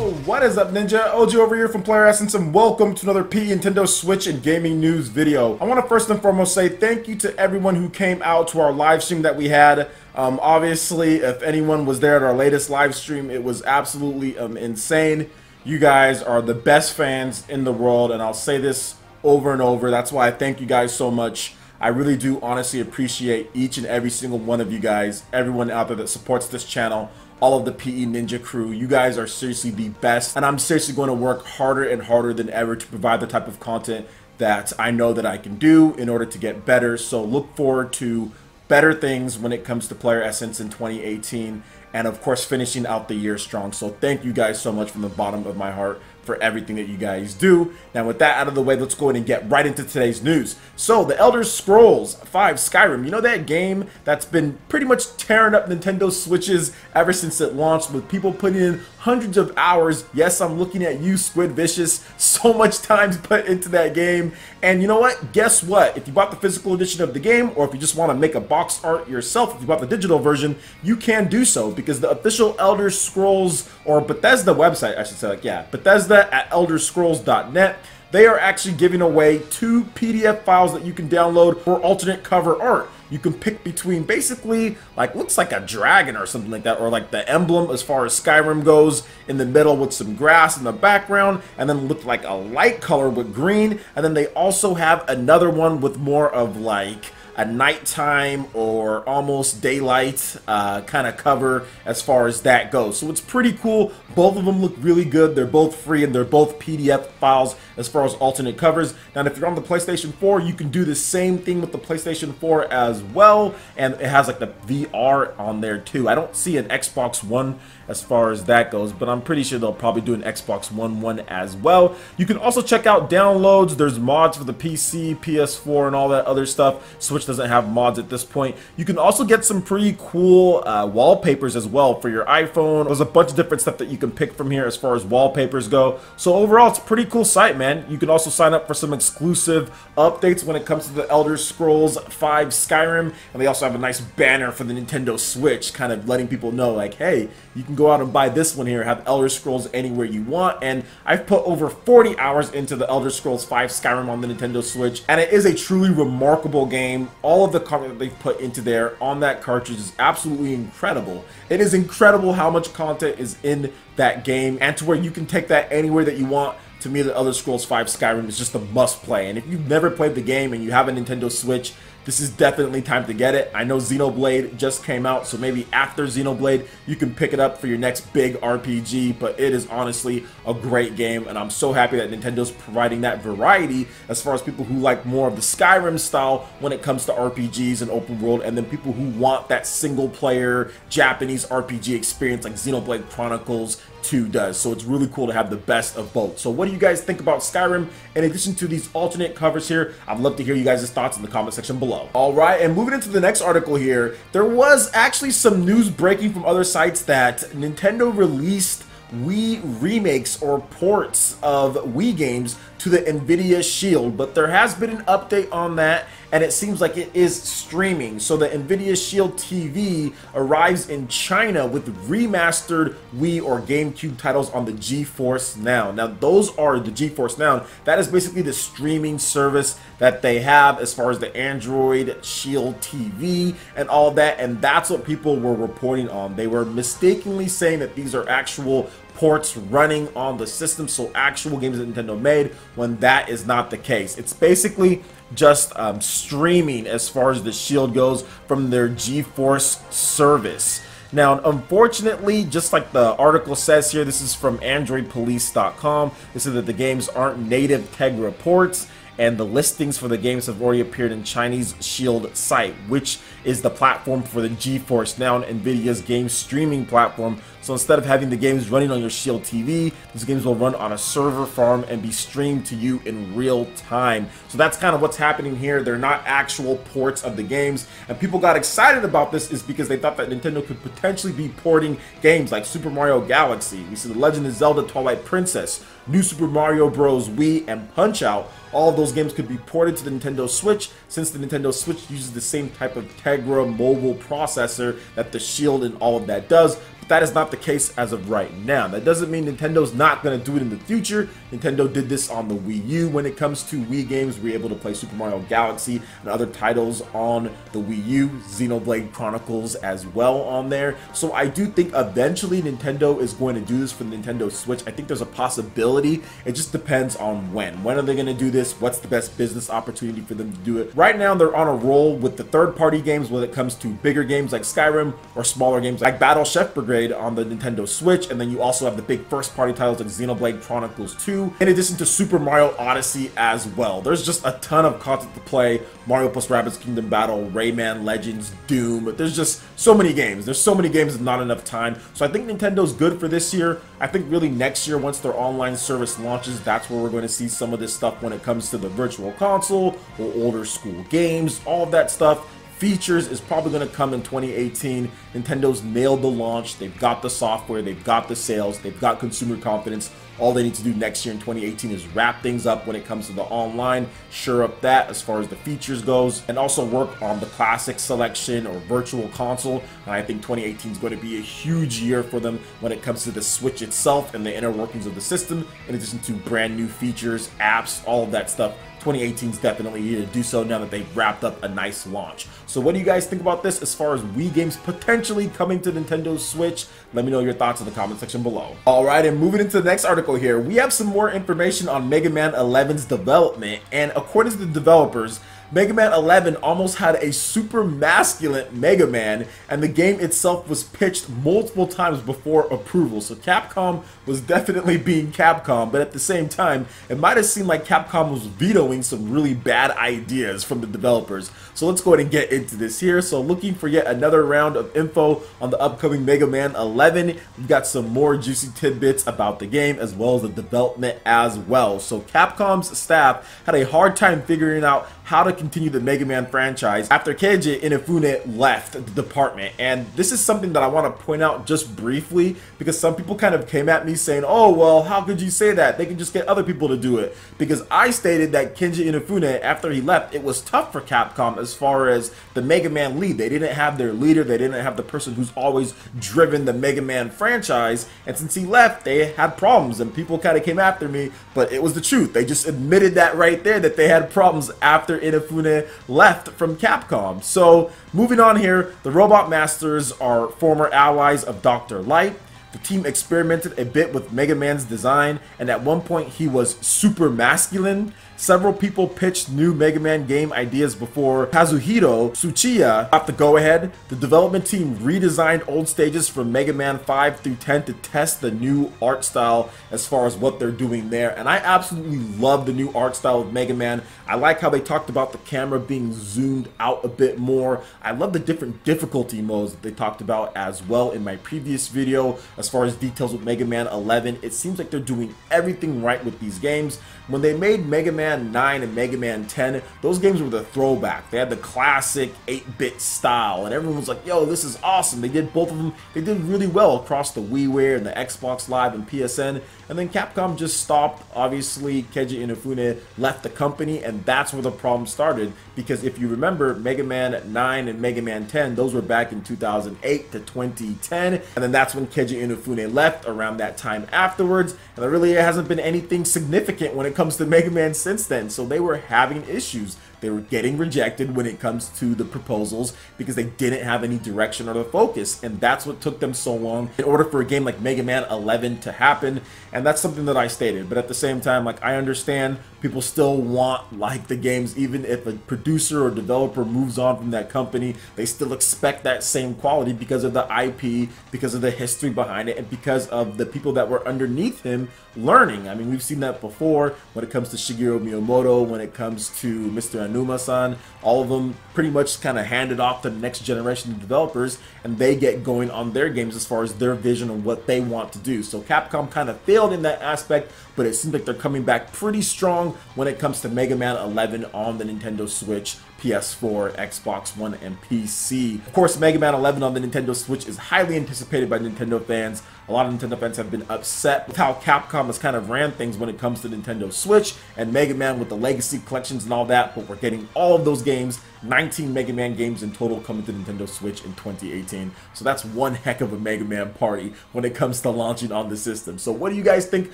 Yo, what is up, Ninja? OG over here from Player Essence, and welcome to another Nintendo Switch and gaming news video. I want to first and foremost say thank you to everyone who came out to our live stream that we had. Obviously, if anyone was there at our latest live stream, it was absolutely insane. You guys are the best fans in the world, and I'll say this over and over. That's why I thank you guys so much. I really do honestly appreciate each and every single one of you guys, everyone out there that supports this channel, all of the PE Ninja crew. You guys are seriously the best, and I'm seriously going to work harder and harder than ever to provide the type of content that I know that I can do in order to get better. So look forward to better things when it comes to Player Essence in 2018, and of course finishing out the year strong. So thank you guys so much from the bottom of my heart for everything that you guys do. Now with that out of the way, let's go ahead and get right into today's news. So the Elder Scrolls 5 Skyrim, you know that game that's been pretty much tearing up Nintendo Switches ever since it launched, with people putting in hundreds of hours. Yes, I'm looking at you, Squid Vicious. So much time put into that game. And you know what? Guess what? If you bought the physical edition of the game, or if you just want to make a box art yourself, if you bought the digital version, you can do so, because the official Elder Scrolls, or Bethesda website, I should say, like, yeah, Bethesda at elderscrolls.net, they are actually giving away 2 PDF files that you can download for alternate cover art. You can pick between basically, like, looks like a dragon or something like that, or like the emblem as far as Skyrim goes, in the middle with some grass in the background, and then look like a light color with green. And then they also have another one with more of like a nighttime or almost daylight kind of cover as far as that goes. So it's pretty cool. Both of them look really good. They're both free, and they're both PDF files as far as alternate covers. Now if you're on the PlayStation 4, you can do the same thing with the PlayStation 4 as well, and it has like the VR on there too. I don't see an Xbox One as far as that goes, but I'm pretty sure they'll probably do an Xbox One as well. You can also check out downloads. There's mods for the PC, PS4, and all that other stuff. Switch doesn't have mods at this point. You can also get some pretty cool wallpapers as well for your iPhone. There's a bunch of different stuff that you can pick from here as far as wallpapers go. So overall, it's a pretty cool site, man. You can also sign up for some exclusive updates when it comes to the Elder Scrolls 5 Skyrim, and they also have a nice banner for the Nintendo Switch, kind of letting people know, like, hey, you can go out and buy this one here, have Elder Scrolls anywhere you want. And I've put over 40 hours into the Elder Scrolls 5 Skyrim on the Nintendo Switch, and it is a truly remarkable game. All of the content that they've put into there on that cartridge is absolutely incredible. It is incredible how much content is in that game, and to where you can take that anywhere that you want. To me, the Elder Scrolls 5 Skyrim is just a must play, and if you've never played the game and you have a Nintendo Switch, this is definitely time to get it. I know Xenoblade just came out, so maybe after Xenoblade, you can pick it up for your next big RPG, but it is honestly a great game, and I'm so happy that Nintendo's providing that variety as far as people who like more of the Skyrim style when it comes to RPGs and open world, and then people who want that single-player Japanese RPG experience like Xenoblade Chronicles 2 does. So it's really cool to have the best of both. So what do you guys think about Skyrim in addition to these alternate covers here? I'd love to hear you guys' thoughts in the comment section below. Alright, and moving into the next article here, there was actually some news breaking from other sites that Nintendo released Wii remakes or ports of Wii games to the Nvidia Shield, but there has been an update on that, and it seems like it is streaming. So the Nvidia Shield TV arrives in China with remastered Wii or GameCube titles on the GeForce Now. Now those are the GeForce Now. That is basically the streaming service that they have as far as the Android Shield TV and all of that, and that's what people were reporting on. They were mistakenly saying that these are actual ports running on the system, so actual games that Nintendo made, when that is not the case. It's basically just streaming as far as the Shield goes from their GeForce service. Now, unfortunately, just like the article says here, this is from AndroidPolice.com. They said that the games aren't native Tegra ports, and the listings for the games have already appeared in Chinese Shield site, which is the platform for the GeForce Now, Nvidia's game streaming platform. So instead of having the games running on your Shield TV, these games will run on a server farm and be streamed to you in real time. So that's kind of what's happening here. They're not actual ports of the games, and people got excited about this is because they thought that Nintendo could potentially be porting games like Super Mario Galaxy, we see The Legend of Zelda Twilight Princess, New Super Mario Bros. Wii, and Punch-Out! All of those games could be ported to the Nintendo Switch, since the Nintendo Switch uses the same type of Tegra mobile processor that the Shield and all of that does. But that is not the case as of right now. That doesn't mean Nintendo's not going to do it in the future. Nintendo did this on the Wii U. When it comes to Wii games, we're able to play Super Mario Galaxy and other titles on the Wii U, Xenoblade Chronicles as well on there. So I do think eventually Nintendo is going to do this for the Nintendo Switch. I think there's a possibility. It just depends on when. When are they going to do this? What's the best business opportunity for them to do it? Right now, they're on a roll with the third-party games when it comes to bigger games like Skyrim or smaller games like Battle Chef Brigade on the Nintendo Switch. And then you also have the big first-party titles like Xenoblade Chronicles 2, in addition to Super Mario Odyssey as well. There's just a ton of content to play. Mario plus Rabbids Kingdom Battle, Rayman Legends, Doom. There's just so many games. There's so many games and not enough time. So I think Nintendo's good for this year. I think really next year, once their online service launches, that's where we're going to see some of this stuff when it comes to the virtual console or older school games, all of that stuff. Features is probably going to come in 2018. Nintendo's nailed the launch. They've got the software, they've got the sales, they've got consumer confidence. All they need to do next year in 2018 is wrap things up when it comes to the online, sure up that as far as the features goes, and also work on the classic selection or virtual console. And I think 2018 is going to be a huge year for them when it comes to the Switch itself and the inner workings of the system, in addition to brand new features, apps, all of that stuff. 2018 is definitely here to do so now that they've wrapped up a nice launch. So what do you guys think about this as far as Wii games potentially coming to Nintendo Switch? Let me know your thoughts in the comment section below. Alright, and moving into the next article here, we have some more information on Mega Man 11's development, and according to the developers, Mega Man 11 almost had a super masculine Mega Man, and the game itself was pitched multiple times before approval. So Capcom was definitely being Capcom, but at the same time, it might have seemed like Capcom was vetoing some really bad ideas from the developers. So let's go ahead and get into this here. So looking for yet another round of info on the upcoming Mega Man 11. We've got some more juicy tidbits about the game as well as the development as well. So Capcom's staff had a hard time figuring out how to continue the Mega Man franchise after Keiji Inafune left the department. And this is something that I want to point out just briefly, because some people kind of came at me saying, oh, well, how could you say that? They can just get other people to do it. Because I stated that Keiji Inafune, after he left, it was tough for Capcom as far as the Mega Man lead. They didn't have their leader. They didn't have the person who's always driven the Mega Man franchise. And since he left, they had problems, and people kind of came after me, but it was the truth. They just admitted that right there, that they had problems after Inafune left from Capcom. So moving on here, the Robot Masters are former allies of Dr. Light. The team experimented a bit with Mega Man's design, and at one point he was super masculine. Several people pitched new Mega Man game ideas before Kazuhiro Tsuchiya got the go-ahead. The development team redesigned old stages from Mega Man 5 through 10 to test the new art style as far as what they're doing there. And I absolutely love the new art style of Mega Man. I like how they talked about the camera being zoomed out a bit more. I love the different difficulty modes that they talked about as well in my previous video. As far as details with Mega Man 11, it seems like they're doing everything right with these games. When they made Mega Man 9 and Mega Man 10, those games were the throwback. They had the classic 8-bit style, and everyone was like, yo, this is awesome. They did both of them. They did really well across the WiiWare and the Xbox Live and PSN, and then Capcom just stopped. Obviously, Keiji Inafune left the company, and that's where the problem started, because if you remember, Mega Man 9 and Mega Man 10, those were back in 2008 to 2010, and then that's when Keiji Inafune left around that time afterwards, and there really hasn't been anything significant when it comes to Mega Man since then. So they were having issues. They were getting rejected when it comes to the proposals because they didn't have any direction or the focus, and that's what took them so long in order for a game like Mega Man 11 to happen. And that's something that I stated, but at the same time, like, I understand people still want like the games. Even if a producer or developer moves on from that company, they still expect that same quality because of the IP, because of the history behind it, and because of the people that were underneath him learning. I mean, we've seen that before when it comes to Shigeru Miyamoto, when it comes to Mr. Anuma-san. All of them pretty much kind of handed off to the next generation of developers, and they get going on their games as far as their vision and what they want to do. So Capcom kind of failed in that aspect, but it seems like they're coming back pretty strong when it comes to Mega Man 11 on the Nintendo Switch, PS4, Xbox One, and PC. Of course, Mega Man 11 on the Nintendo Switch is highly anticipated by Nintendo fans. A lot of Nintendo fans have been upset with how Capcom has kind of ran things when it comes to Nintendo Switch and Mega Man with the Legacy collections and all that, but we're getting all of those games 19 Mega Man games in total coming to Nintendo Switch in 2018. So that's one heck of a Mega Man party when it comes to launching on the system. So what do you guys think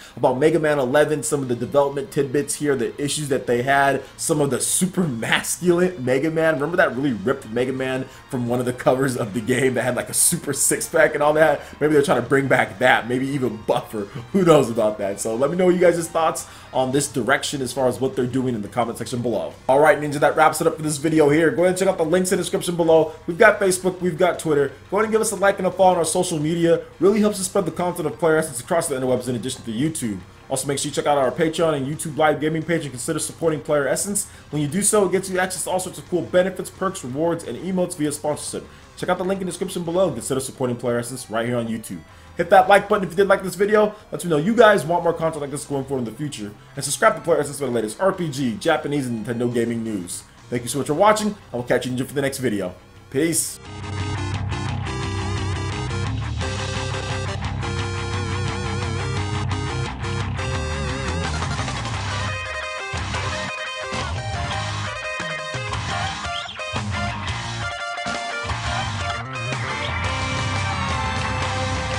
about Mega Man 11, some of the development tidbits here, the issues that they had, some of the super masculine Mega Man? Remember that really ripped Mega Man from one of the covers of the game that had like a super six-pack and all that? Maybe they're trying to bring back that, maybe even buffer. Who knows about that? So let me know what you guys' thoughts on this direction as far as what they're doing in the comment section below. All right, Ninja, that wraps it up for this video here. Go ahead and check out the links in the description below. We've got Facebook, we've got Twitter. Go ahead and give us a like and a follow on our social media. Really helps us spread the content of Player Essence across the interwebs in addition to YouTube. Also, make sure you check out our Patreon and YouTube live gaming page and consider supporting Player Essence. When you do so, it gets you access to all sorts of cool benefits, perks, rewards, and emotes via sponsorship. Check out the link in the description below and consider supporting Player Essence right here on YouTube. Hit that like button if you did like this video. Let me know you guys want more content like this going forward in the future. And subscribe to Player Essence for the latest RPG, Japanese, and Nintendo gaming news. Thank you so much for watching. I will catch you for the next video. Peace.